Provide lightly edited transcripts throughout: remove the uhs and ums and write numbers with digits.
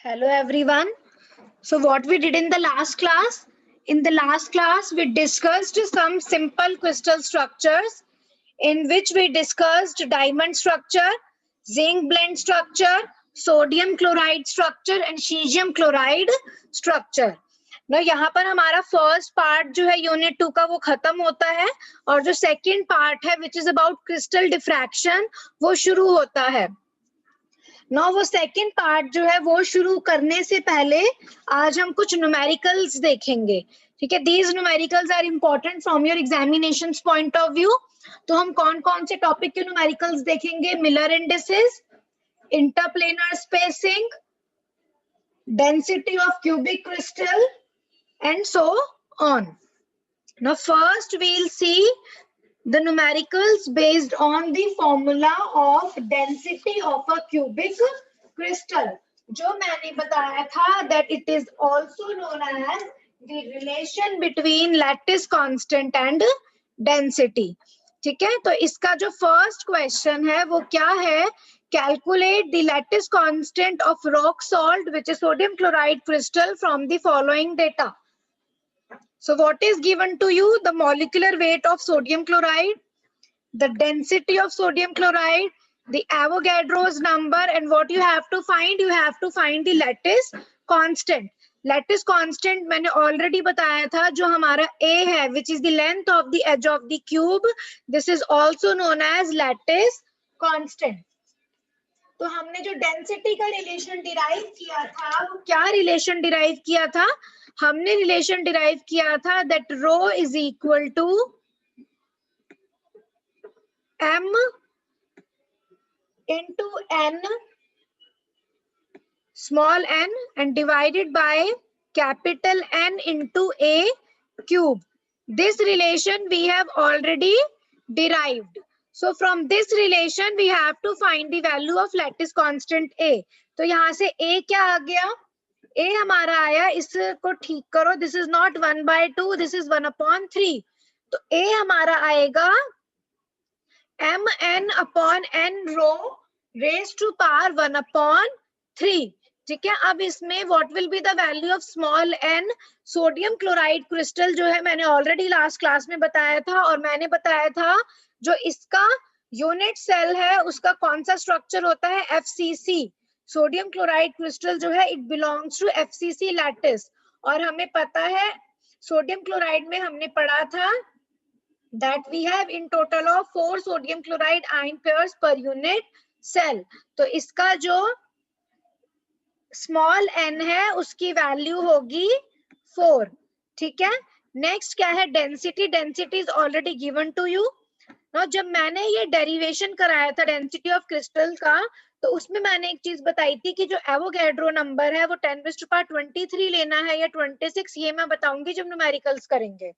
Hello everyone. So what we did in the last class? In the last class we discussed some simple crystal structures in which we discussed diamond structure, zinc blende structure, sodium chloride structure and cesium chloride structure. ना यहाँ पर हमारा first part जो है unit 2 का वो खत्म होता है और जो सेकंड पार्ट है which is about crystal diffraction वो शुरू होता है। ना वो सेकंड पार्ट जो है वो शुरू करने से पहले आज हम कुछ न्यूमेरिकल्स देखेंगे। ठीक है, these numericals are important from your examination point of view. तो हम कौन कौन से टॉपिक के न्यूमेरिकल्स देखेंगे? Miller indices, interplanar spacing, density of cubic crystal and so on. Now first we'll see the numericals based on the formula of density of a cubic crystal. जो मैंने बताया था that it is also known as the relation between lattice constant and density. ठीक है, तो इसका जो first question है वो क्या है? Calculate the lattice constant of rock salt which is sodium chloride crystal from the following data. So what is given to you? The molecular weight of sodium chloride, the density of sodium chloride, the Avogadro's number, and what you have to find? You have to find the lattice constant. Lattice constant मैंने already बताया था, जो हमारा A है, which is the length of the edge of the cube. This is also known as lattice constant. तो हमने जो density का रिलेशन डिराइव किया था वो क्या रिलेशन डिराइव किया था? हमने रिलेशन डिराइव किया था that rho is equal to m into n small n and divided by capital N into a cube. This relation we have already derived. So from this relation we have to find the value of lattice constant A. तो यहाँ से A क्या आ गया? A हमारा आया, इसको ठीक करो, this is not 1/2, this is 1/3. तो A हमारा आएगा mn upon n row raised to power 1/3. ठीक है, अब इसमें what will be the value of small n? Sodium chloride crystal जो है मैंने ऑलरेडी लास्ट क्लास में बताया था और मैंने बताया था जो इसका यूनिट सेल है उसका कौन सा स्ट्रक्चर होता है? FCC. सोडियम क्लोराइड क्रिस्टल जो है it belongs to FCC lattice और हमें पता है सोडियम क्लोराइड में हमने पढ़ा था that we have in total of 4 sodium chloride ion pairs per unit cell. तो इसका जो स्मॉल n है उसकी वैल्यू होगी 4. ठीक है, नेक्स्ट क्या है? Density. Density is already given to you. ना जब मैंने ये डेरिवेशन कराया था डेंसिटी ऑफ क्रिस्टल का तो उसमें मैंने एक चीज बताई थी कि जो एवोगैड्रो नंबर है वो 10⁻23 लेना है या 26, ये मैं बताऊंगी जब न्यूमेरिकल्स करेंगे।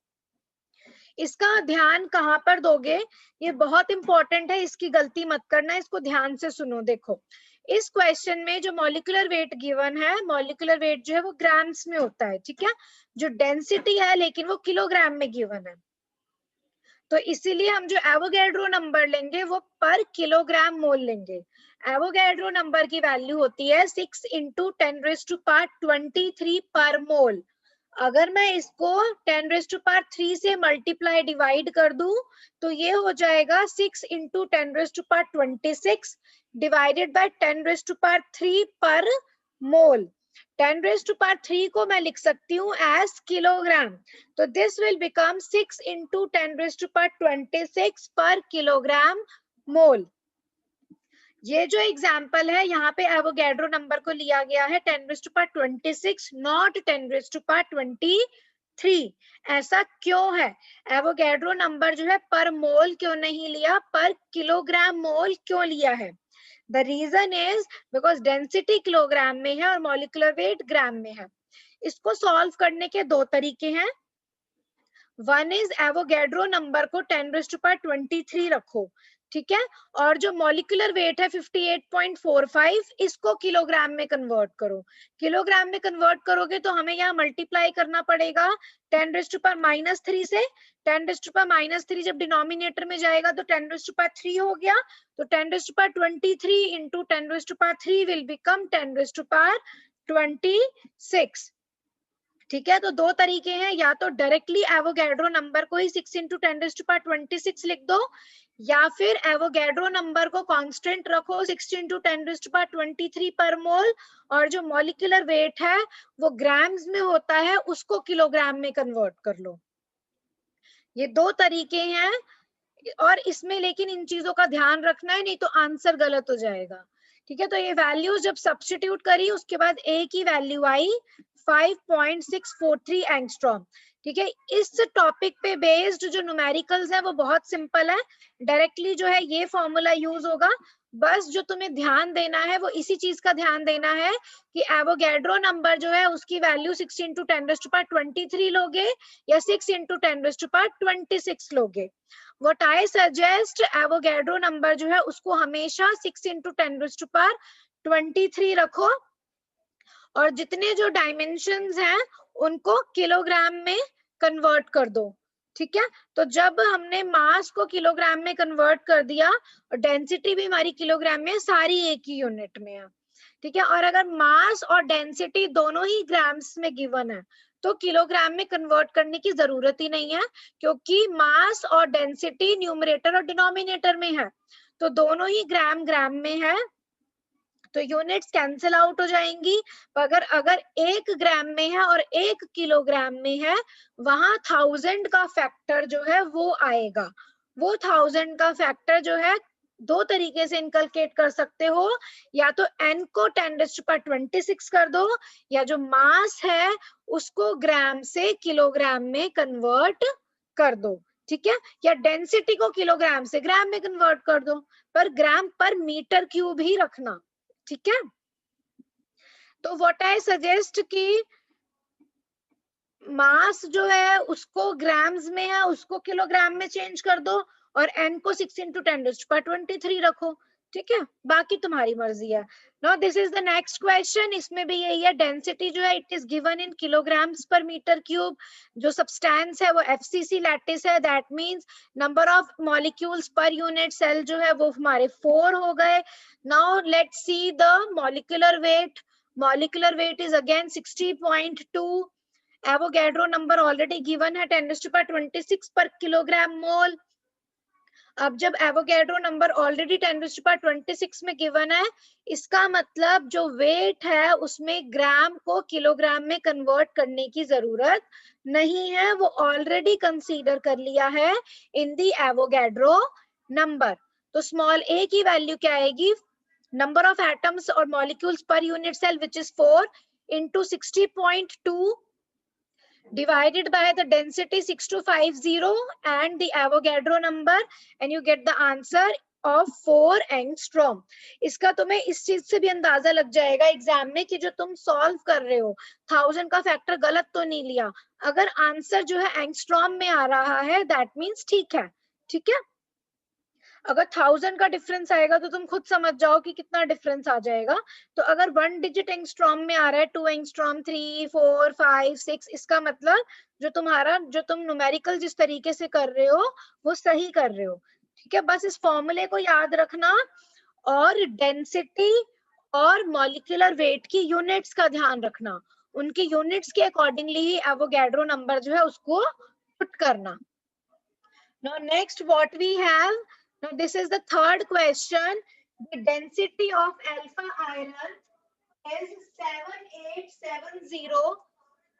इसका ध्यान कहाँ पर दोगे? ये बहुत इंपॉर्टेंट है, इसकी गलती मत करना, इसको ध्यान से सुनो। देखो इस क्वेश्चन में जो मॉलिक्यूलर वेट गिवन है, मॉलिक्यूलर वेट जो है वो ग्राम्स में होता है। ठीक है, जो डेंसिटी है लेकिन वो किलोग्राम में गिवन है, तो इसीलिए हम जो एवोगैड्रो नंबर लेंगे वो पर किलोग्राम मोल लेंगे। एवोगैड्रो नंबर की वैल्यू होती है 6 × 10⁻23 पर मोल। अगर मैं इसको 10⁻3 से मल्टीप्लाई डिवाइड कर दूं तो ये हो जाएगा 6 × 10⁻26 डिवाइडेड बाय 10⁻3 पर मोल। 10⁻3 को मैं लिख सकती हूँ एज किलोग्राम, तो दिस विल बिकम 6 × 10⁻26 पर किलोग्राम मोल। ये जो एग्जाम्पल है यहाँ पे एवोगैड्रो नंबर को लिया गया है 10⁻26 नॉट 10⁻23। ऐसा क्यों है? एवोगैड्रो नंबर जो है पर मोल क्यों नहीं लिया, पर किलोग्राम मोल क्यों लिया है? The reason is because density kilogram में है और मॉलिक्यूलर वेट ग्राम में है। इसको सॉल्व करने के दो तरीके हैं। वन इज एवोगैड्रो नंबर को 10⁻23 रखो, ठीक है, और जो मॉलिक्यूलर वेट है 58.45 इसको किलोग्राम में कन्वर्ट करो। किलोग्राम में कन्वर्ट करोगे तो हमें यहाँ मल्टीप्लाई करना पड़ेगा 10⁻³ से। 10⁻³ जब डिनोमिनेटर में जाएगा तो 10⁻³ हो गया, तो 10⁻23 × 10⁻³ विल बिकम 10⁻²। 26। ठीक है, तो दो तरीके हैं, या तो डायरेक्टली एवोगैड्रो नंबर को ही 6 × 10⁻26 लिख दो, या फिर एवोगैड्रो नंबर को कांस्टेंट रखो 6 × 10⁻23 पर मोल, और जो मॉलिक्यूलर वेट है वो ग्राम्स में होता है, उसको किलोग्राम में कन्वर्ट कर लो। ये दो तरीके हैं, और इसमें लेकिन इन चीजों का ध्यान रखना है, नहीं तो आंसर गलत हो जाएगा। ठीक है, तो ये वैल्यूज जब सब्स्टिट्यूट करी उसके बाद ए की वैल्यू आई 5.643 एंगस्ट्रॉम। ठीक है, इस टॉपिक पे बेस्ड जो न्यूमेरिकल्स है वो बहुत सिंपल है, डायरेक्टली जो है ये फॉर्मूला यूज होगा। बस जो तुम्हें ध्यान देना है वो इसी चीज का ध्यान देना है कि एवोगैड्रो नंबर जो है उसकी वैल्यू 6 × 10⁻23 लोगे या 6 × 10⁻26 लोगे। What I suggest, Avogadro number जो है उसको हमेशा 6 × 10⁻23 रखो, और जितने जो डायमेंशंस हैं उनको किलोग्राम में कन्वर्ट कर दो। ठीक है, तो जब हमने मास को किलोग्राम में कन्वर्ट कर दिया और डेंसिटी भी हमारी किलोग्राम में, सारी एक ही यूनिट में है। ठीक है, और अगर मास और डेंसिटी दोनों ही ग्राम्स में गिवन है तो किलोग्राम में कन्वर्ट करने की जरूरत ही नहीं है, क्योंकि मास और डेंसिटी न्यूमरेटर और डिनोमिनेटर में है, तो दोनों ही ग्राम ग्राम में है, तो यूनिट्स कैंसिल आउट हो जाएंगी। अगर अगर 1 ग्राम में है और 1 किलोग्राम में है, वहां 1000 का फैक्टर जो है वो आएगा। वो 1000 का फैक्टर जो है दो तरीके से इनकलकेट कर सकते हो, या तो n को 10⁻26 कर दो, या जो मास है उसको ग्राम से किलोग्राम में कन्वर्ट कर दो। ठीक है, या डेंसिटी को किलोग्राम से ग्राम में कन्वर्ट कर दो, पर ग्राम पर मीटर क्यूब ही रखना। ठीक है, तो व्हाट आई सजेस्ट कि मास जो है उसको ग्राम्स में है उसको किलोग्राम में चेंज कर दो, और n को 6 × 10⁻23 रखो। ठीक है, बाकी तुम्हारी मर्जी है। Now this is the next question, इसमें भी यही है, डेंसिटी जो है it is given in kilograms per metre cube, जो सब्सटेंस है वो FCC लैटिस है, that means number of molecules per unit cell जो है वो हमारे 4 हो गए। Now let's see the molecular weight. Molecular weight is again 60.2, Avogadro number already given है 10⁻26 पर किलोग्राम मोल। अब जब एवोगैड्रो नंबर ऑलरेडी 10⁻26 में गिवन है, इसका मतलब जो वेट है उसमें ग्राम को किलोग्राम में कन्वर्ट करने की जरूरत नहीं है, वो ऑलरेडी कंसीडर कर लिया है इन दी एवोगैड्रो नंबर। तो स्मॉल a की वैल्यू क्या आएगी, नंबर ऑफ एटम्स और molecules per unit cell which is 4 into 60.2 divided by the density 6250 and the Avogadro number, and you get the answer of 4 angstrom। इसका तुम्हें इस चीज से भी अंदाजा लग जाएगा एग्जाम में कि जो तुम सॉल्व कर रहे हो 1000 का फैक्टर गलत तो नहीं लिया। अगर आंसर जो है एंगस्ट्रॉम में आ रहा है दैट मीन्स ठीक है। ठीक है, अगर 1000 का डिफरेंस आएगा तो तुम खुद समझ जाओ कि कितना डिफरेंस आ जाएगा। तो अगर 1 डिजिट एंगस्ट्रॉम में आ रहा है, 2 एंगस्ट्रॉम, 3, 4, 5, 6, इसका मतलब जो तुम न्यूमेरिकल जिस तरीके से कर रहे हो वो सही कर रहे हो। ठीक है, बस इस फॉर्मूले को याद रखना, और डेंसिटी और मॉलिक्यूलर वेट की यूनिट्स का ध्यान रखना, उनकी यूनिट्स के अकॉर्डिंगली ही एवोगैड्रो नंबर जो है उसको पुट करना। Now next what we have, now this is the third question. The density of alpha iron is 7870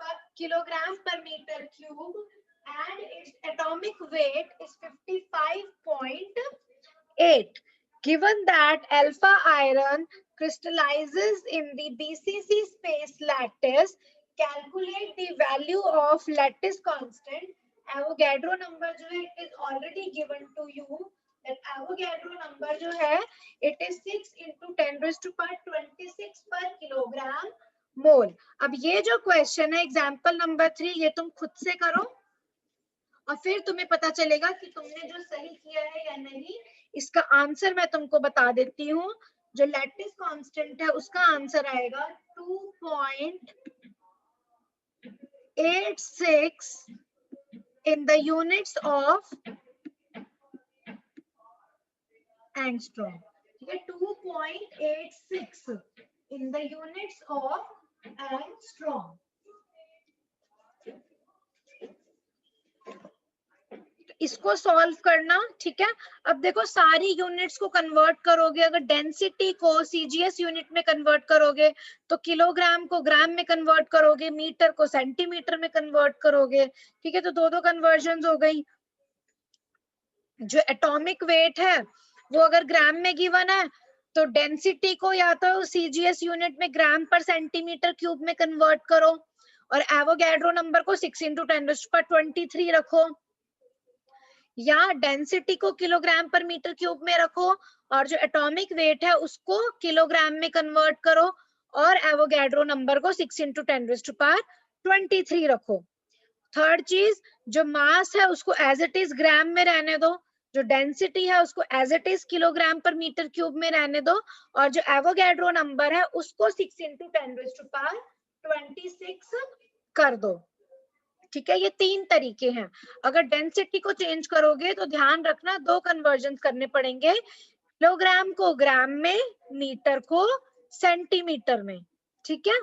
per kilogram per meter cube and its atomic weight is 55.8. Given that alpha iron crystallizes in the BCC space lattice, calculate the value of lattice constant. Avogadro number जो है it is already given to you, that Avogadro number जो है it is 6 × 10⁻26 per kilogram mole। अब ये जो question है example number 3, ये तुम खुद से करो और फिर तुम्हें पता चलेगा कि तुमने जो सही किया है या नहीं। इसका आंसर मैं तुमको बता देती हूँ, जो लैटिस कांस्टेंट है उसका आंसर आएगा 2.86 in the units of angstrom। ठीक है, 2.86 in the units of angstrom. इसको सॉल्व करना, ठीक है। अब देखो सारी यूनिट्स को कन्वर्ट करोगे, अगर डेंसिटी को सीजीएस यूनिट में कन्वर्ट करोगे तो किलोग्राम को ग्राम में कन्वर्ट करोगे, मीटर को सेंटीमीटर में कन्वर्ट करोगे, ठीक है। तो दो दो कन्वर्जन हो गई। जो एटॉमिक वेट है वो अगर ग्राम में गिवन है तो डेंसिटी को या तो सीजीएस यूनिट में ग्राम पर सेंटीमीटर क्यूब में कन्वर्ट करो और एवोगैड्रो नंबर को 6 × 10⁻23 रखो, या डेंसिटी को किलोग्राम पर मीटर क्यूब में रखो और जो एटॉमिक वेट है उसको किलोग्राम में कन्वर्ट करो और एवोगैड्रो नंबर को 6 × 10⁻23 रखो। थर्ड चीज, जो मास है उसको एज इट इज ग्राम में रहने दो, जो डेंसिटी है उसको एज इट इज किलोग्राम पर मीटर क्यूब में रहने दो और जो एवोगैड्रो नंबर है उसको 6 × 10⁻26 कर दो, ठीक है। ये तीन तरीके हैं। अगर डेंसिटी को चेंज करोगे तो ध्यान रखना दो कन्वर्जन करने पड़ेंगे, किलोग्राम को ग्राम में, मीटर को सेंटीमीटर में, ठीक है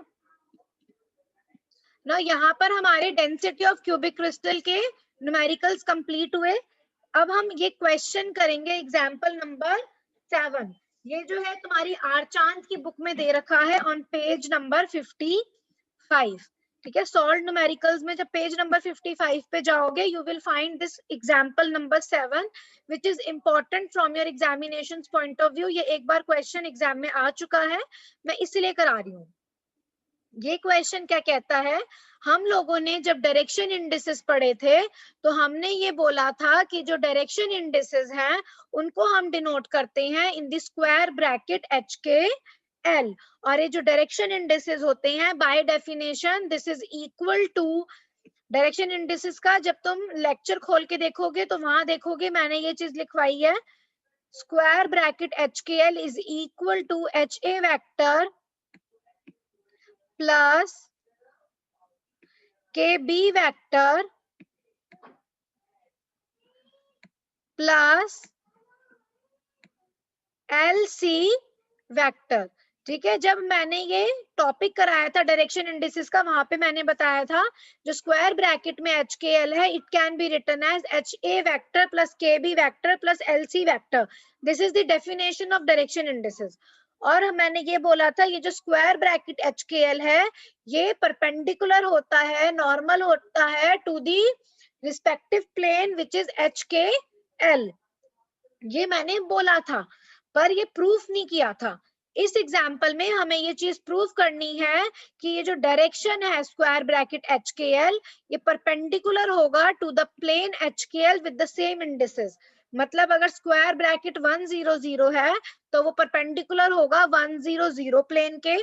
ना। यहाँ पर हमारे डेंसिटी ऑफ क्यूबिक क्रिस्टल के न्यूमेरिकल्स कंप्लीट हुए। अब हम ये क्वेश्चन करेंगे एग्जाम्पल नंबर 7। ये जो है तुम्हारी आरचांद की बुक में दे रखा है ऑन पेज नंबर 55, ठीक है। सॉल्व न्यूमेरिकल्स में जब पेज नंबर 55 पे जाओगे you will find this example number 7 which is important from your examination point of view. ये एक बार क्वेश्चन एग्जाम में आ चुका है, मैं इसलिए करा रही हूँ। ये क्वेश्चन क्या कहता है, हम लोगों ने जब डायरेक्शन इंडिसेस पढ़े थे तो हमने ये बोला था कि जो डायरेक्शन इंडिसेस हैं उनको हम डिनोट करते हैं in the square bracket HKL, और ये जो डायरेक्शन इंडिसेस होते हैं by definition this is equal to direction indices का। जब तुम लेक्चर खोल के देखोगे तो वहां देखोगे मैंने ये चीज लिखवाई है, square bracket HKL is equal to HA vector plus KB vector plus LC vector, ठीक है। जब मैंने ये टॉपिक कराया था डायरेक्शन इंडिसेस का, वहां पे मैंने बताया था जो स्क्वायर ब्रैकेट में HKL है it can be written as HA vector plus KB vector plus LC vector. This is the definition of direction indices. और मैंने ये बोला था ये जो स्क्वायर ब्रैकेट HKL है ये परपेंडिकुलर होता है, नॉर्मल होता है to the respective plane which is HKL। ये मैंने बोला था पर ये प्रूफ नहीं किया था। इस एग्जाम्पल में हमें ये चीज प्रूफ करनी है कि ये जो डायरेक्शन है स्क्वायर ब्रैकेट HKL ये परपेंडिकुलर होगा to the plane HKL with the same indices. मतलब अगर स्क्वायर ब्रैकेट 100 है तो वो परपेंडिकुलर होगा 100 प्लेन के,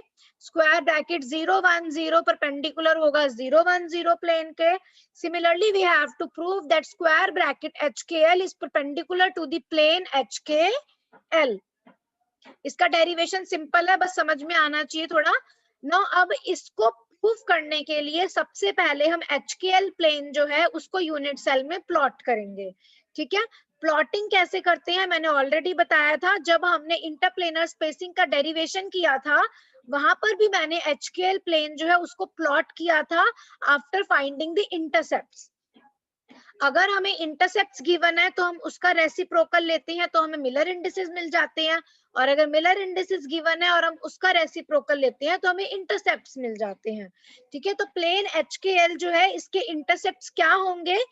स्क्वायर ब्रैकेट 010 परपेंडिकुलर होगा 010 प्लेन के। Similarly, we have to prove that square bracket HKL is perpendicular to the plane HKL. इसका डेरिवेशन सिंपल है, बस समझ में आना चाहिए थोड़ा ना। अब इसको प्रूफ करने के लिए सबसे पहले हम HKL प्लेन जो है उसको यूनिट सेल में प्लॉट करेंगे, ठीक है। प्लॉटिंग कैसे करते हैं मैंने ऑलरेडी बताया था, जब हमने इंटरप्लेनर स्पेसिंग का डेरिवेशन किया था वहां पर भी मैंने HKL प्लेन जो है उसको प्लॉट किया था आफ्टर फाइंडिंग द इंटरसेप्ट्स। अगर हमें इंटरसेप्ट्स गिवन है तो हम उसका रेसिप्रोकल लेते हैं तो हमें मिलर इंडिसेस मिल जाते हैं, और अगर मिलर इंडिसेस गिवन है और हम उसका रेसिप्रोकल लेते हैं तो हमें इंटरसेप्ट्स मिल जाते हैं, ठीक है। तो प्लेन HKL जो है इसके इंटरसेप्ट्स क्या होंगे,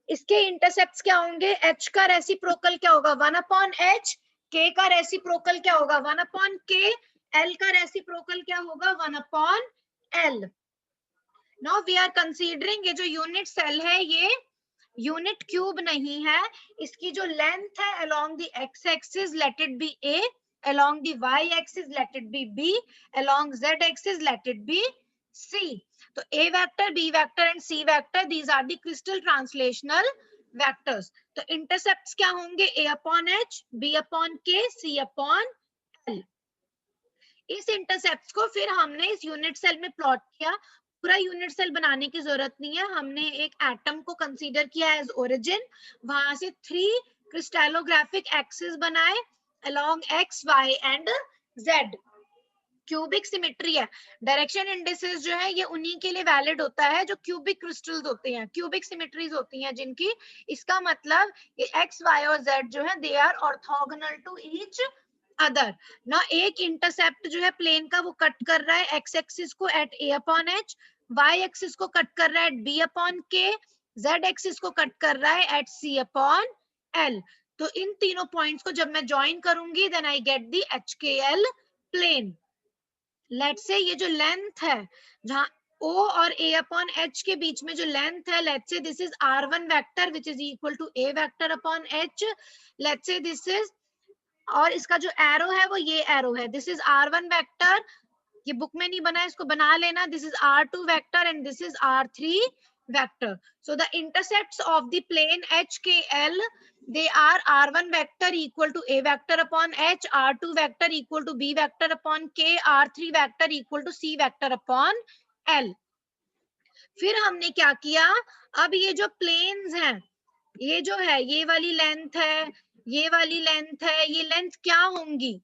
इसके इंटरसेप्ट्स क्या होंगे, H का रेसिप्रोकल क्या होगा 1/H, K का रेसिप्रोकल क्या होगा 1/K, L का रेसिप्रोकल क्या होगा 1/L। Now we are considering ये जो यूनिट सेल है ये यूनिट क्यूब नहीं है, इसकी जो लेंथ है along the x axis let it be a, along the y axis let it be b, along z axis let it be c। तो a vector, b vector and c vector these are the crystal translational vectors। तो intercepts क्या होंगे a/h, b/k, c/l। इस intercepts को फिर हमने इस unit cell में प्लॉट किया। पूरा यूनिट सेल बनाने की जरूरत नहीं है, हमने एक एटम को कंसीडर किया एज ओरिजिन, वहां से 3 क्रिस्टलोग्राफिक एक्सिस बनाए along x, y and z। Cubic symmetry है। डायरेक्शन इंडिसेस जो है ये उन्हीं के लिए वैलिड होता है जो क्यूबिक क्रिस्टल्स होते हैं, क्यूबिक सिमेट्रीज होती हैं जिनकी, इसका मतलब ये एक्स वाई और जेड जो है they are orthogonal to each other ना। एक इंटरसेप्ट जो है प्लेन का वो कट कर रहा है एक्स एक्सिस को एट ए अपॉन एच, वाई एक्सिस को कट कर रहा है एट बी अपॉन के, जेड एक्सिस को कट कर रहा है एट सी अपॉन एल। तो इन तीनों पॉइंट्स को जब मैं ज्वाइन करूंगी then I get the H K L plane. Let's say ये जो लेंथ है जहां O और A अपॉन H के बीच में जो लेंथ है, let's say this is R1 vector which is equal to A vector upon H। Let's say this is, और इसका जो एरो है वो ये एरो है, दिस इज R1 वेक्टर, ये बुक में नहीं बना है इसको बना लेना, this is R2 vector and this is R3 vector. So the intercepts of the plane HKL they are R1 vector equal to A vector upon H, R2 vector equal to B vector upon K, R3 vector equal to C vector upon L। फिर हमने क्या किया, अब ये जो planes हैं, ये जो है ये वाली लेंथ है, ये वाली लेंथ है, ये लेंथ क्या होंगी,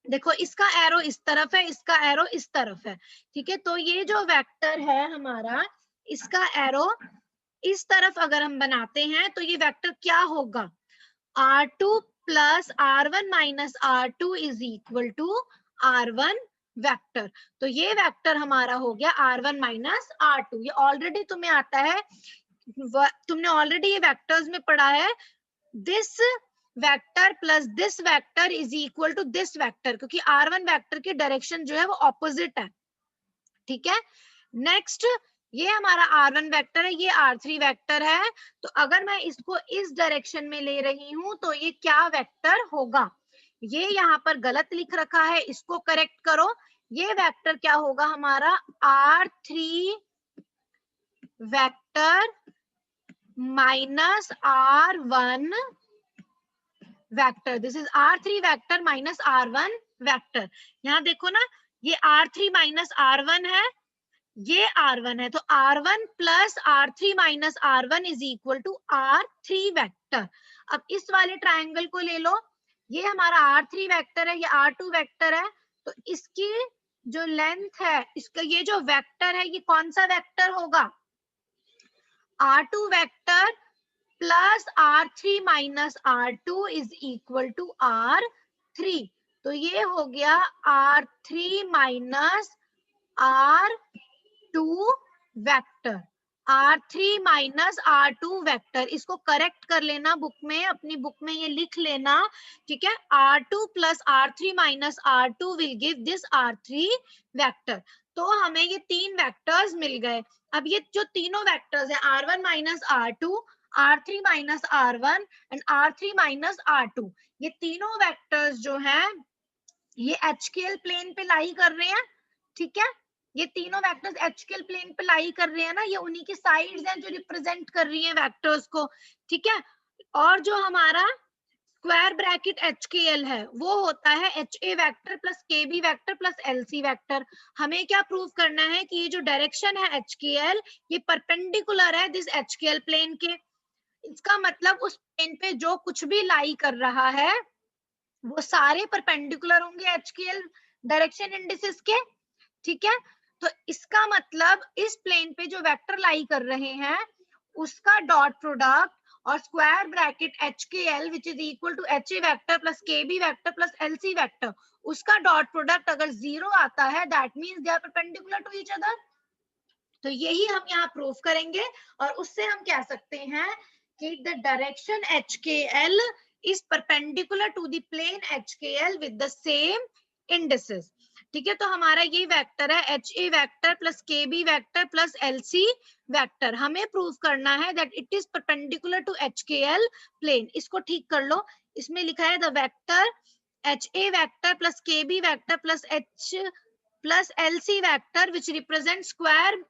देखो इसका एरो इस तरफ है, इसका एरो इस तरफ है, ठीक है। तो ये जो वेक्टर है हमारा, इसका एरो इस तरफ अगर हम बनाते हैं तो ये वेक्टर क्या होगा, R2 plus R1 minus R2 is equal to R1 vector. तो ये वेक्टर हमारा हो गया R1 माइनस R2। ये ऑलरेडी तुम्हें आता है, तुमने ऑलरेडी ये वेक्टर्स में पढ़ा है, this vector plus this vector is equal to this vector, क्योंकि R1 वेक्टर की डायरेक्शन जो है वो ऑपोजिट है, ठीक है। नेक्स्ट ये हमारा R1 वेक्टर है, ये R3 वेक्टर है, तो अगर मैं इसको इस डायरेक्शन में ले रही हूं तो ये क्या वेक्टर होगा, ये यहाँ पर गलत लिख रखा है, इसको करेक्ट करो। ये वेक्टर क्या होगा हमारा R3 vector minus R1 vector, this is R3 vector minus R1 vector. यहाँ देखो ना, ये R3 माइनस R1 है, ये R1 है, तो R1 plus R3 minus R1 is equal to R3 vector. अब इस वाले ट्रायंगल को ले लो, ये हमारा R3 वेक्टर है, ये R2 वेक्टर है, तो इसकी जो लेंथ है, इसका ये जो वेक्टर है ये कौन सा वेक्टर होगा, R2 vector plus R3 minus R2 is equal to R3। तो ये हो गया R3 minus R2 vector, R3 minus R2 vector. इसको करेक्ट कर लेना बुक में, अपनी बुक में ये लिख लेना, ठीक है। R2 plus R3 minus R2 will give this R3 vector. तो हमें ये तीन वेक्टर्स मिल गए। अब ये जो तीनों वेक्टर्स है R1 minus R2, R3 minus R1 and R3 minus R2, ये तीनों वेक्टर्स जो हैं ये HKL प्लेन पे लाई कर रहे हैं, ठीक है। ये तीनों वेक्टर्स HKL प्लेन पे लाई कर रहे हैं ना, ये उन्हीं की साइड्स हैं जो रिप्रेजेंट कर रही हैं वेक्टर्स को, ठीक है। और जो हमारा स्क्वायर ब्रैकेट HKL है वो होता है HA vector plus KB vector plus LC vector. हमें क्या प्रूव करना है कि ये जो डायरेक्शन है HKL ये परपेंडिकुलर है दिस HKL प्लेन के। इसका मतलब उस प्लेन पे जो कुछ भी लाई कर रहा है वो सारे परपेंडिकुलर होंगे HKL डायरेक्शन इंडिसेस के, ठीक है। तो इसका मतलब इस प्लेन पे जो वेक्टर लाई कर रहे हैं उसका डॉट प्रोडक्ट और square bracket HKL which is equal to HA vector plus KB vector plus LC vector, उसका डॉट प्रोडक्ट अगर 0 आता है that means they are perpendicular to each other. तो यही हम यहाँ प्रूव करेंगे और उससे हम कह सकते हैं कि the direction HKL is perpendicular to the plane HKL with the same indices, ठीक है। तो हमारा ये वेक्टर है HA vector plus KB vector plus LC vector. हमें प्रूव करना है that it is perpendicular to HKL plane. इसको ठीक कर लो, इसमें लिखा है the vector HA vector plus KB vector plus H plus LC vector which represent square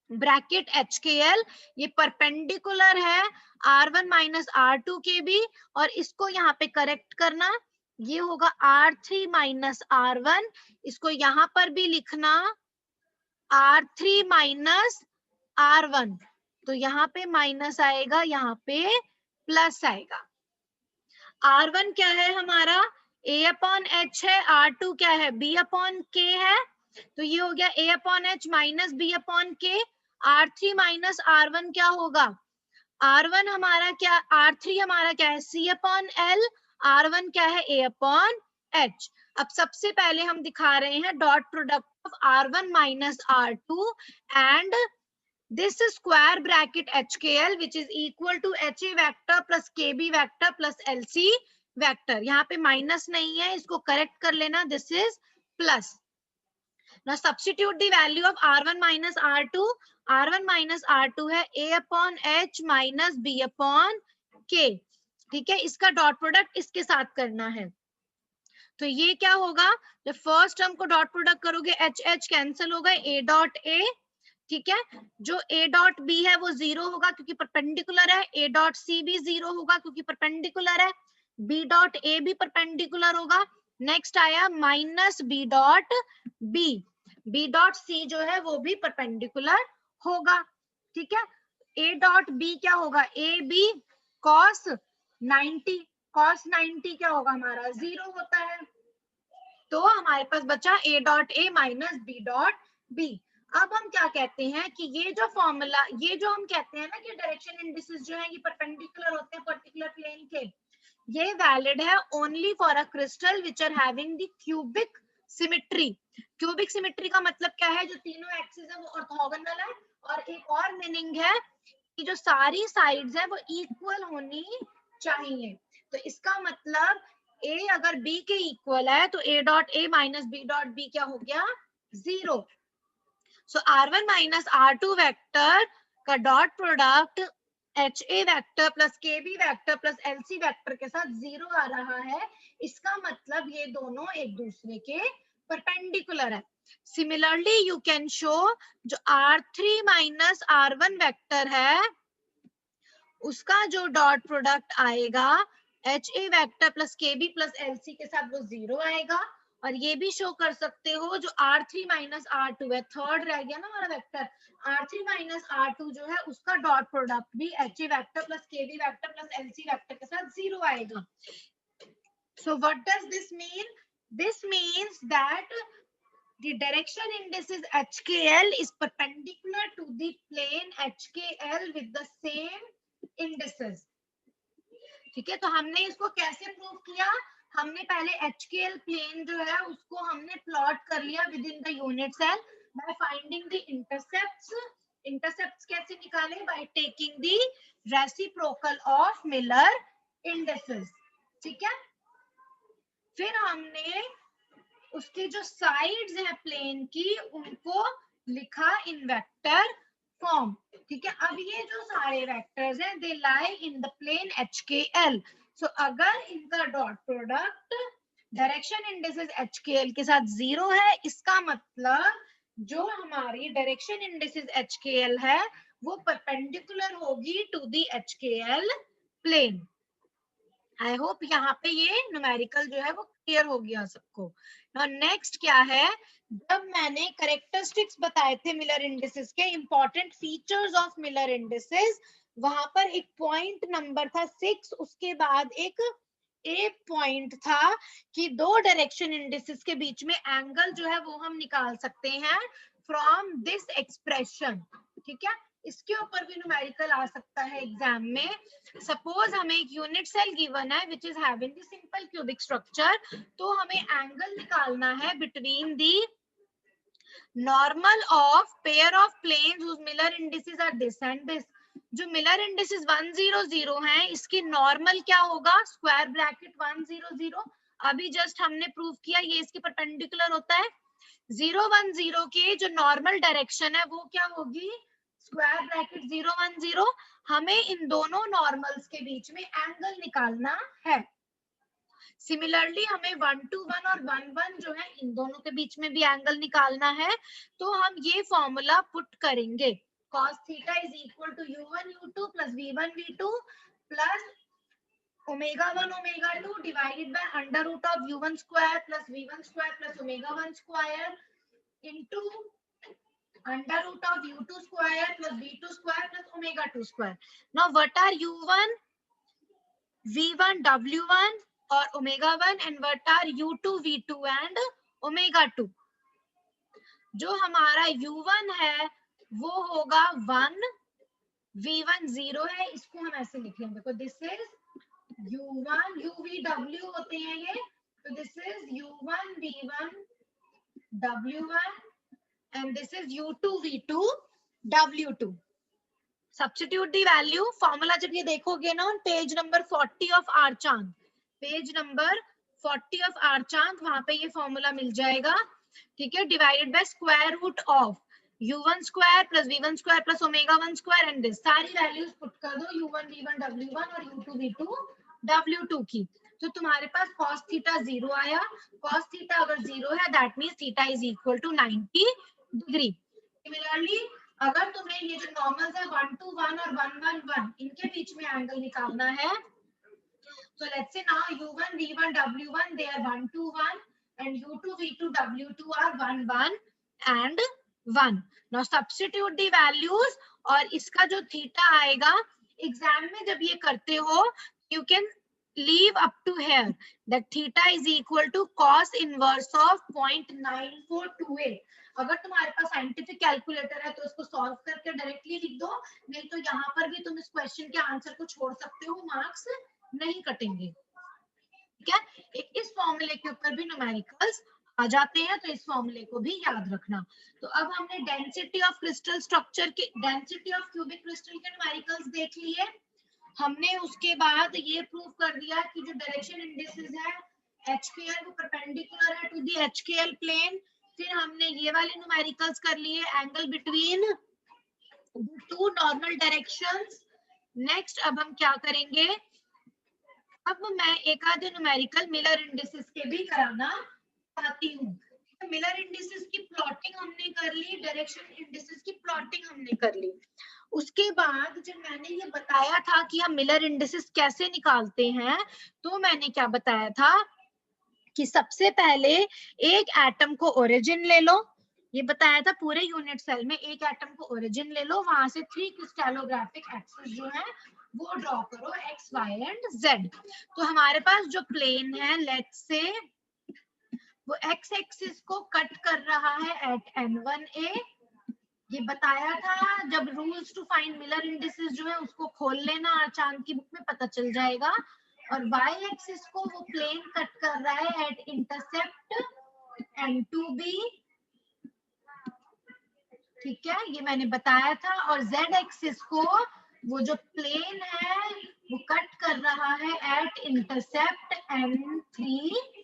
bracket HKL, ये परपेंडिकुलर है R1 माइनस R2 के भी, और इसको यहाँ पे करेक्ट करना, ये होगा R3 माइनस R1, इसको यहाँ पर भी लिखना R3 माइनस R1, तो यहाँ पे माइनस आएगा, यहाँ पे प्लस आएगा। R1 क्या है हमारा, A अपॉन H है, R2 क्या है, B अपॉन K है, तो ये हो गया A upon H minus B upon K। R3 minus R1 क्या होगा, R1 हमारा क्या, R3 हमारा क्या है, C अपॉन L, R1 क्या है, A अपॉन H। अब सबसे पहले हम दिखा रहे हैं dot product of R1 minus R2 and this square bracket HKL which is equal to HA vector plus KB vector plus LC vector। यहाँ पे माइनस नहीं है, इसको करेक्ट कर लेना, this is plus. Now substitute the value of R1 minus R2। R1 minus R2 है A upon H minus B upon K, ठीक है, इसका डॉट प्रोडक्ट इसके साथ करना है। तो ये क्या होगा, जब first term co dot product करोगे एच एच कैंसिल होगा, ए डॉट ए, ठीक है, जो ए डॉट बी है वो जीरो होगा क्योंकि परपेंडिकुलर है, ए डॉट सी भी जीरो होगा क्योंकि परपेंडिकुलर है, बी डॉट ए भी परपेंडिकुलर होगा। नेक्स्ट आया minus B dot B, B dot C जो है वो भी परपेंडिकुलर होगा, ठीक है। ए डॉट बी क्या होगा, ए बी कॉस 90, कॉस 90 क्या होगा हमारा, जीरो होता है, तो हमारे पास बचा A dot A minus B dot B. अब हम क्या कहते हैं कि ये जो फॉर्मूला, ये जो हम कहते हैं ना कि डायरेक्शन इंडिसेस जो है ये परपेंडिकुलर होते हैं पर्टिकुलर प्लेन के, ये वैलिड है only for a crystal which are having the cubic symmetry. Cubic symmetry का मतलब क्या है, जो तीनों एक्सिस है वो ऑर्थोगोनल है, और एक और मीनिंग है कि जो सारी साइड्स है वो इक्वल होनी चाहिए। तो इसका मतलब A अगर B के इक्वल है तो A dot A minus B dot B क्या हो गया, जीरो। सो R1 माइनस R2 वेक्टर का dot product HA vector plus KB vector plus LC vector के साथ जीरो आ रहा है, इसका मतलब ये दोनों एक दूसरे के परपेंडिकुलर है। सिमिलरली यू कैन शो जो R3 माइनस R1 वेक्टर है उसका जो डॉट प्रोडक्ट आएगा HA vector plus KB plus LC के साथ वो जीरो आएगा। और ये भी शो कर सकते हो जो R3 माइनस R2 है, थर्ड रह गया ना हमारा वेक्टर, R3 माइनस R2 जो है उसका डॉट प्रोडक्ट भी HA vector plus KB vector plus LC vector के साथ जीरो आएगा। So what does this mean? This means that the direction indices HKL is perpendicular to the plane HKL with the same indices। ठीक है, तो हमने इसको कैसे prove किया, हमने पहले HKL प्लेन जो है उसको हमने प्लॉट कर लिया within the unit cell by finding the intercepts. Intercepts कैसे निकाले, by taking the reciprocal of Miller indices, ठीक है। फिर हमने उसके जो साइड्स है प्लेन की उनको लिखा इन वेक्टर फॉर्म, ठीक है। अब ये जो सारे वेक्टर्स हैं दे लाई इन द प्लेन HKL। सो अगर इनका dot product direction indices HKL के साथ जीरो है, इसका मतलब जो हमारी डायरेक्शन इंडिसेस HKL है वो परपेंडिकुलर होगी to the HKL plane. I hope यहाँ पे ये न्यूमेरिकल जो है वो क्लियर हो गया सबको। नेक्स्ट क्या है, जब मैंने करेक्टरिस्टिक्स बताए थे मिलर इंडिसेस के, important features of Miller indices, वहां पर एक पॉइंट नंबर था 6, उसके बाद एक पॉइंट था कि दो डायरेक्शन इंडिसेस के बीच में एंगल जो है वो हम निकाल सकते हैं फ्रॉम दिस एक्सप्रेशन, ठीक है। इसके ऊपर भी न्यूमेरिकल आ सकता है एग्जाम में। सपोज हमें एक यूनिट सेल गिवन है which is having the simple cubic structure, तो हमें एंगल निकालना है between the normal of pair of planes whose Miller indices are this and this. जो मिलर इंडिसेस 1 0 0 है, इसकी नॉर्मल क्या होगा, स्क्वायर ब्रैकेट 1 0 0, अभी जस्ट हमने प्रूव किया ये इसके परपेंडिकुलर होता है। 0 1 0 के जो नॉर्मल डायरेक्शन है वो क्या होगी, स्क्वायर ब्रैकेट 0 1 0। हमें इन दोनों नॉर्मल्स के बीच में एंगल निकालना है। सिमिलरली हमें 1 to 1 और 1 1 जो है इन दोनों के बीच में भी एंगल निकालना है, तो हम ये फॉर्मूला पुट करेंगे, cos theta is equal to u1 u2 plus v1 v2 plus omega 1 omega 2 divided by under root of u1 square plus v1 square plus omega 1 square into under root of u2 square plus v2 square plus omega 2 square. Now what are u1, v1, w1 और omega 1 and what are u2 v2 and omega 2. जो हमारा u1 है वो होगा 1, v1 0 है, इसको हम ऐसे लिख लेंगे, देखो दिस इज u1 uvw होते हैं ये, तो this is u1 v1 w1 and this is u2 v2 w2. Substitute the value. Formula जब ये देखोगे ना page number 40 of R Chand, page number 40 of R Chand, वहां पे ये फॉर्मूला मिल जाएगा, ठीक है. Divided by square root of u1 square plus v1 square plus omega 1 square and this सारी वैल्यूज पुट कर दो u1 v1 w1 और u2 v2 w2 की. तो तुम्हारे पास cos थीटा 0 आया. cos थीटा अगर 0 है that means theta is equal to 90 degree. Similarly अगर तुम्हें ये जो नॉर्मल्स है 1 to 1 और 1 1 1 इनके बीच में एंगल निकालना है, so let's say now u1 v1 w1 they are 1 to 1 and u2 v2 w2 are 1 1 and 1. now substitute the values और इसका जो थीटा आएगा एग्जाम में जब ये करते हो you can leave up to here that theta is equal to cos inverse of 0.9428. अगर तुम्हारे पास साइंटिफिक कैलकुलेटर है तो उसको सॉल्व करके डायरेक्टली लिख दो, नहीं तो यहाँ पर भी तुम इस क्वेश्चन के आंसर को छोड़ सकते हो, मार्क्स नहीं कटेंगे, ठीक है. एक इस फॉर्मूले के ऊपर भी न्यूमेरिकल्स आ जाते हैं, तो इस फॉर्मूले को भी याद रखना. तो अब हमने डेंसिटी ऑफ क्रिस्टल स्ट्रक्चर के, डेंसिटी ऑफ क्यूबिक क्रिस्टल के न्यूमेरिकल्स देख लिए. हमने उसके बाद ये प्रूव कर दिया कि जो डायरेक्शन इंडिसेस है HKL वो परपेंडिकुलर है टू द HKL प्लेन. फिर हमने ये वाले न्यूमेरिकल्स कर लिए, angle between two normal directions. Next अब हम क्या करेंगे, अब मैं एक आधे न्यूमेरिकल मिलर इंडिसेस के भी कराना चाहती हूँ. मिलर इंडिसेस की प्लॉटिंग हमने कर ली, डायरेक्शन इंडिसेस की प्लॉटिंग हमने कर ली. उसके बाद जब मैंने ये बताया था कि हम मिलर इंडिसेस कैसे निकालते हैं, तो मैंने क्या बताया था कि सबसे पहले एक एटम को ओरिजिन ले लो. ये बताया था पूरे यूनिट सेल में एक एटम को ओरिजिन ले लो, वहां से 3 क्रिस्टलोग्राफिक एक्सिस जो है वो ड्रॉ करो x, y एंड z. तो हमारे पास जो प्लेन है लेट्स से वो x एक्सिस को कट कर रहा है एट n1a. ये बताया था जब rules to find Miller indices जो है उसको खोल लेना, आचान की बुक में पता चल जाएगा. और y एक्सिस को वो प्लेन कट कर रहा है एट इंटरसेप्ट n2b, ठीक है, ये मैंने बताया था. और z एक्सिस को वो जो प्लेन है वो कट कर रहा है एट इंटरसेप्ट n3c,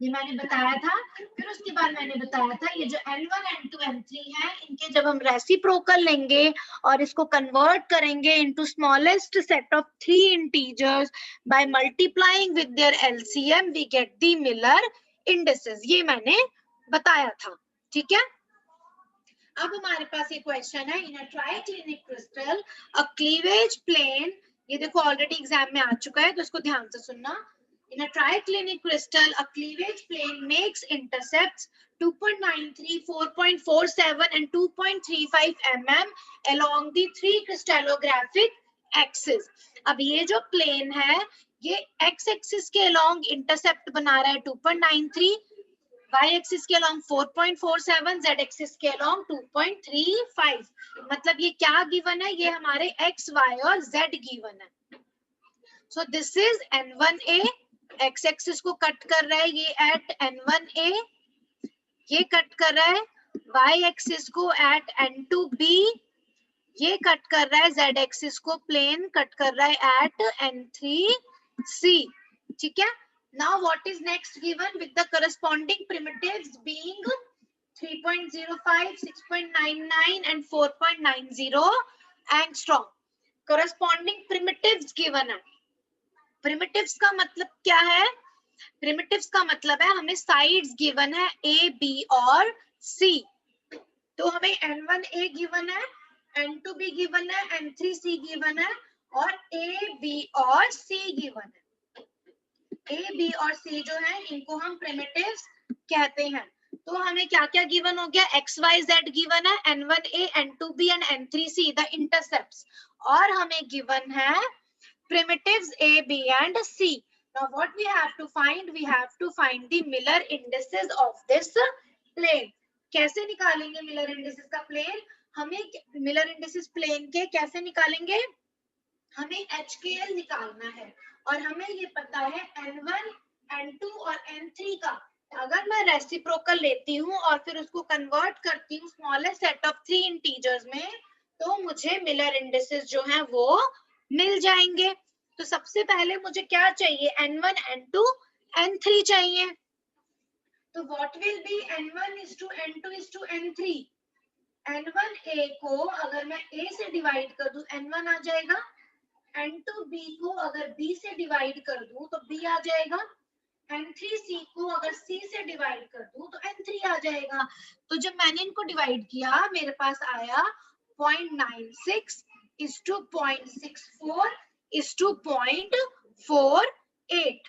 ये मैंने बताया था. फिर उसके बाद मैंने बताया था ये जो n1 n2 n3 है इनके जब हम रेसिप्रोकल लेंगे और इसको कन्वर्ट करेंगे into smallest set of 3 integers by multiplying with their LCM we get the Miller indices. ये मैंने बताया था, ठीक है. अब हमारे पास ये क्वेश्चन है, इन अ ट्राइक्लिनिक क्रिस्टल अ क्लीवेज प्लेन, ये देखो ऑलरेडी एग्जाम में आ चुका है तो इसको ध्यान से सुनना. In a triclinic crystal, a cleavage plane makes intercepts 2.93, 4.47 and 2.35 mm along the 3 crystallographic axes. अब ये जो प्लेन है ये x एक्सिस के along इंटरसेप्ट बना रहा है 2.93, y एक्सिस के along 4.47, z एक्सिस के along 2.35. मतलब ये क्या गिवन है, ये हमारे x, y और z गिवन है. So this is n1a, x axis को कट कर रहा है ये एट n1a, ये कट कर रहा है y एक्सिस को एट n2b, ये कट कर रहा है z एक्सिस को प्लेन कट कर रहा है एट n3c, ठीक है. Now what is next given with the corresponding primitives being 3.05, 6.99 and 4.90 angstrom. Corresponding primitives given है. प्रिमिटिव्स का मतलब क्या है, प्रिमिटिव्स का मतलब है हमें साइड्स गिवन है a, b और c. तो हमें n1a गिवन है, n2b गिवन है, n3c गिवन है और a, b और c गिवन है. a, b और c जो है इनको हम प्रिमिटिव्स कहते हैं. तो हमें क्या क्या गिवन हो गया, x, y, z गिवन है, n1a, n2b and n3c the intercepts, और हमें गिवन है primitives a, b and c. Now what we have to find? We have to find the Miller indices of this plane. कैसे निकालेंगे Miller indices का plane? हमें Miller indices plane के कैसे निकालेंगे? हमें HKL निकालना है और हमें ये पता है N1, N2 और N3 का. अगर मैं रेसिप्रोकल लेती हूँ और फिर उसको कन्वर्ट करती हूँ स्मॉलेस्ट सेट ऑफ 3 इंटीजर्स में, तो मुझे मिलर इंडिसेस जो हैं वो मिल जाएंगे. तो सबसे पहले मुझे क्या चाहिए? N1, N2, N3 चाहिए. तो what will be N1 is to N2 is to N3? N1A को अगर मैं A से डिवाइड कर दूं N1 आ जाएगा. N2B को अगर B से डिवाइड कर दूं तो B आ जाएगा. N3C को अगर C से डिवाइड कर दूं तो N3 आ जाएगा. तो जब मैंने इनको डिवाइड किया मेरे पास आया 0.96 is to 0.64 is to 0.48.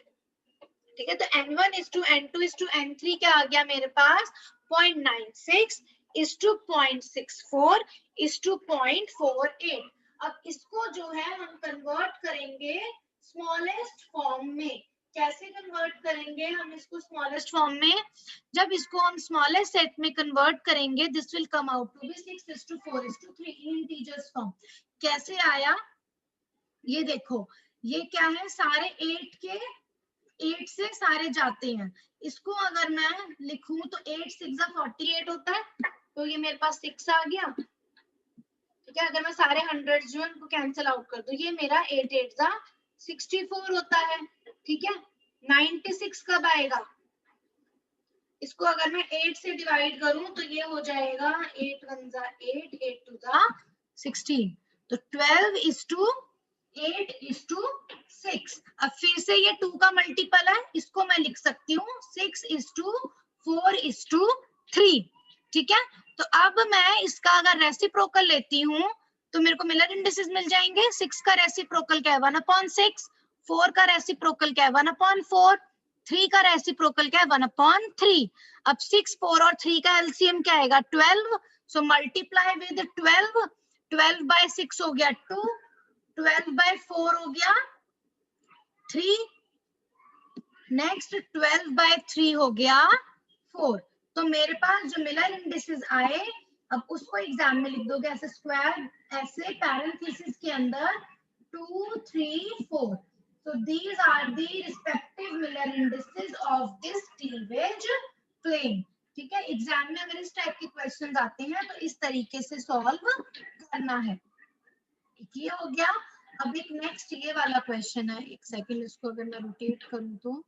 ठीक है, तो N1 is to N2 is to N3 क्या आ गया मेरे पास? 0.96 is to 0.64 is to 0.48. अब इसको जो है हम कन्वर्ट करेंगे स्मॉलेस्ट फॉर्म में. कैसे कन्वर्ट करेंगे हम इसको स्मॉलेस्ट फॉर्म में? जब इसको हम स्मॉलेस्ट सेट में कन्वर्ट करेंगे this will come out to be 6:4:3 integers form. कैसे आया ये देखो, ये क्या है? सारे 8 से सारे जाते हैं. इसको अगर मैं लिखूं तो 8 6 48 होता है, तो ये मेरे पास 6 आ गया. ठीक है, अगर मैं सारे 100 जो उनको कैंसिल आउट कर दूं, ये मेरा 8 8 64 होता है. ठीक है, 96 कब आएगा? इसको अगर मैं 8 से डिवाइड करूं तो ये हो जाएगा 8 1 8 8 2 16. तो 12 is to 8 is to 6. अब फिर से ये 2 का मल्टीपल है, इसको मैं लिख सकती हूँ 6 is to 4 is to 3. ठीक है, तो अब मैं इसका अगर रेसिप्रोकल लेती हूँ तो मेरे को मिलर इंडिसेस मिल जाएंगे. 6 का रेसिप्रोकल क्या है? 1/6. 4 का रेसिप्रोकल क्या है? 1/4. 3 का रेसिप्रोकल क्या है? 1/3. अब 6 4 और 3 का एलसीएम क्या आएगा? 12. So multiply with 12. 12/6 हो गया 2. 12/4 हो गया 3. नेक्स्ट 12/3 हो गया 4. तो मेरे पास जो मिलर इंडिसेस आए, अब उसको एग्जाम में लिख दोगे ऐसे स्क्वायर, ऐसे पैरेंथेसिस के अंदर 2 3 4. So these are the respective Miller indices of this cleavage plane. ठीक है, एग्जाम में अगर इस टाइप के क्वेश्चंस आते हैं तो इस तरीके से सॉल्व करना है. ये हो गया. अब एक नेक्स्ट ये वाला क्वेश्चन है. एक सेकंड, इसको अगर मैं रोटेट करूं तो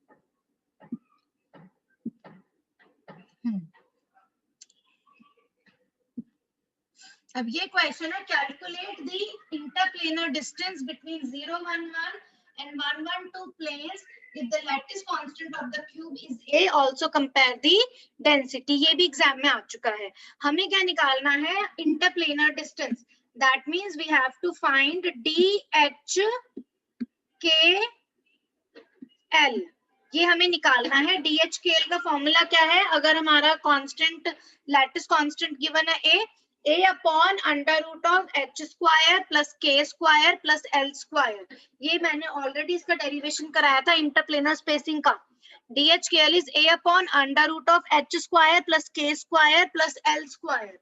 अब ये क्वेश्चन है, calculate the interplanar distance between 0 1 1 and 1 1 2 planes if the lattice constant of the cube is a. Also compare the density. ये भी एग्जाम में आ चुका है. हमें क्या निकालना है? Interplanar distance. That means we have to find DHKL. ये हमें निकालना है. DHKL का फॉर्मूला क्या है? अगर हमारा कांस्टेंट लैटिस कांस्टेंट गिवन है a upon under root of h square plus k square plus l square. ये मैंने ऑलरेडी इसका डेरिवेशन कराया था इंटरप्लेनर स्पेसिंग का. DHKL is a upon under root of h square plus k square plus l square.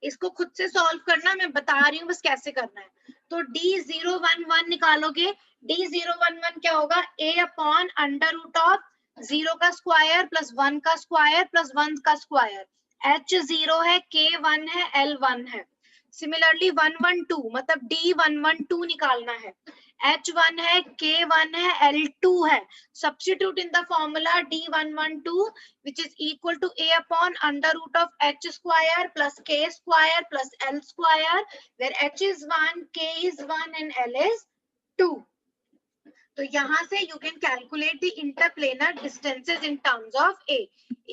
इसको खुद से solve करना, मैं बता रही हूँ बस कैसे करना है. तो D011 निकालोगे. D011 क्या होगा? a upon under root of 0 का स्क्वायर प्लस 1 का स्क्वायर प्लस 1 का स्क्वायर. h 0 है, k 1 है, l 1 है. सिमिलरली 112 मतलब D112 निकालना है. h 1 है, k 1 है, l 2 है. Substitute in the formula D112 which is equal to a upon under root of h square plus k square plus l square, where h is 1, k is 1 and l is 2. तो यहाँ से you can calculate the interplanar distances in terms of a.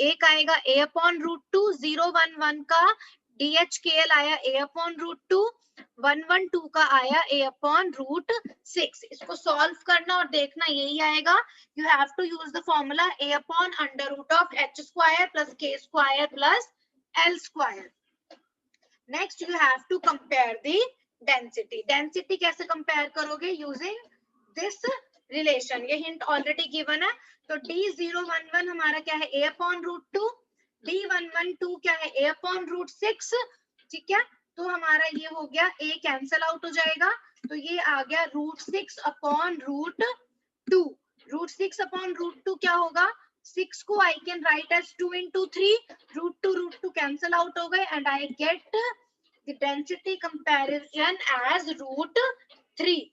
एक आएगा a upon root 2. 0 1 1 का DHKL आया a upon root 2. 1 1 2 का आया a upon root 6. इसको सॉल्व करना और देखना यही आएगा. You have to use the formula a upon under root of h square plus k square plus l square. Next you have to compare the density. Density कैसे compare करोगे? Using this relation, ये hint already given है। तो D011 हमारा क्या है, a/√2, D112 क्या है, a/√6, ठीक है। तो हमारा ये हो गया, a कैंसल आउट हो जाएगा, तो ये आ गया √6/√2। √6/√2 क्या होगा, 6 को I can write as 2 into 3, √2 cancel out हो गए, and I get the density comparison as √3।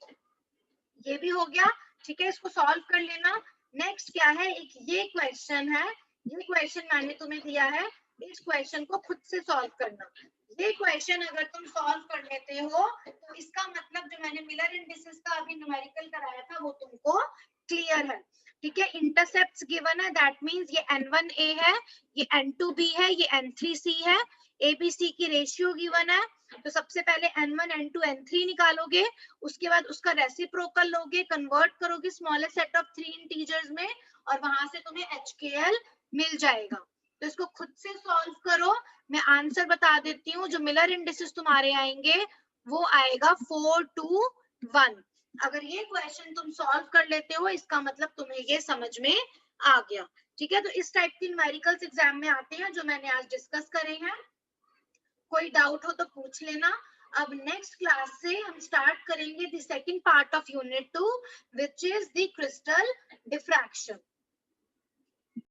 ये भी हो गया, ठीक है, इसको सॉल्व कर लेना। नेक्स्ट क्या है, एक ये क्वेश्चन है, ये क्वेश्चन मैंने तुम्हें दिया है, इस क्वेश्चन को खुद से सॉल्व करना। ये क्वेश्चन अगर तुम सॉल्व कर लेते हो तो इसका मतलब जो मैंने मिलर इंडिसेस का अभी न्यूमेरिकल कराया था वो तुमको क्लियर है, ठीक है। इंटरसेप्ट्स गिवन है, दैट मींस ये n1a है, ये n2b है, ये n3c है, abc की रेशियो गिवन है। तो सबसे पहले n1 n2 n3 निकालोगे, उसके बाद उसका रेसिप्रोकल लोगे, कन्वर्ट करोगे स्मॉलेस्ट सेट ऑफ 3 इंटीजर्स में, और वहां से तुम्हें HKL मिल जाएगा। तो इसको खुद से सॉल्व करो, मैं आंसर बता देती हूँ। जो मिलर इंडिसेस तुम्हारे आएंगे वो आएगा 4 to 1। अगर ये क्वेश्चन तुम सॉल्व कर लेते हो इसका मतलब तुम्हें ये समझ में आ गया, ठीक है। तो इस टाइप के न्यूमेरिकल्स एग्जाम में आते हैं जो मैंने आज डिस्कस करे हैं। कोई डाउट हो तो पूछ लेना। अब नेक्स्ट क्लास से हम स्टार्ट करेंगे the second part of unit 2 which is the crystal diffraction.